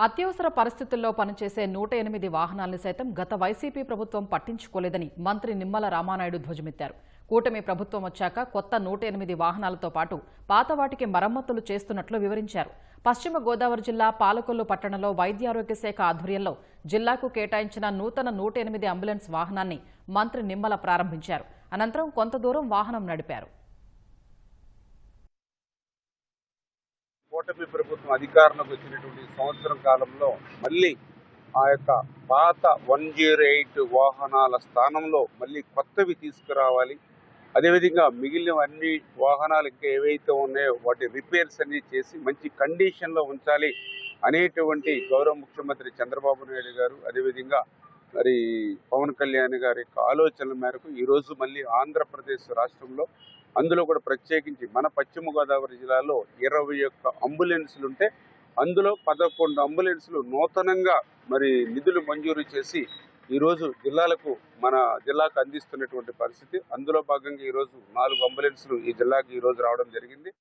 అత్యవసర పరిస్థితుల్లో పనిచేసే 108 వాహనాలను సైతం గత వైసీపీ ప్రభుత్వం పట్టించుకోలేదని మంత్రి నిమ్మల రామానాయుడు ధ్వజమెత్తారు. కూటమి ప్రభుత్వం వచ్చాక కొత్త 108 వాహనాలతో పాటు పాత వాటికి మరమ్మతులు చేస్తున్నట్లు వివరించారు. పశ్చిమ గోదావరి జిల్లా పాలకొల్లు పట్టణంలో వైద్యారోగ్య శాఖ ఆధ్వర్యంలో జిల్లాకు కేటాయించిన నూతన 108 అంబులెన్స్ వాహనాన్ని మంత్రి నిమ్మల ప్రారంభించారు. అనంతరం కొంత దూరం వాహనం నడిపారు. కూటమి ప్రభుత్వం అధికారంలోకి వచ్చినటువంటి సంవత్సరం కాలంలో మళ్ళీ ఆ యొక్క పాత 108 వాహనాల స్థానంలో మళ్ళీ కొత్తవి తీసుకురావాలి. అదేవిధంగా మిగిలిన అన్ని వాహనాలు ఇంకా ఏవైతే ఉన్నాయో వాటి రిపేర్స్ అన్ని చేసి మంచి కండిషన్లో ఉంచాలి అనేటువంటి గౌరవ ముఖ్యమంత్రి చంద్రబాబు నాయుడు గారు, అదేవిధంగా మరి పవన్ కళ్యాణ్ గారి యొక్క ఆలోచనల మేరకు ఈరోజు మళ్ళీ ఆంధ్రప్రదేశ్ రాష్ట్రంలో అందులో కూడా ప్రత్యేకించి మన పశ్చిమ గోదావరి జిల్లాలో 21 అంబులెన్సులు ఉంటే అందులో 11 అంబులెన్సులు నూతనంగా మరి నిధులు మంజూరు చేసి ఈరోజు మన జిల్లాకు అందిస్తున్నటువంటి పరిస్థితి. అందులో భాగంగా ఈరోజు 4 అంబులెన్సులు ఈ జిల్లాకు ఈరోజు రావడం జరిగింది.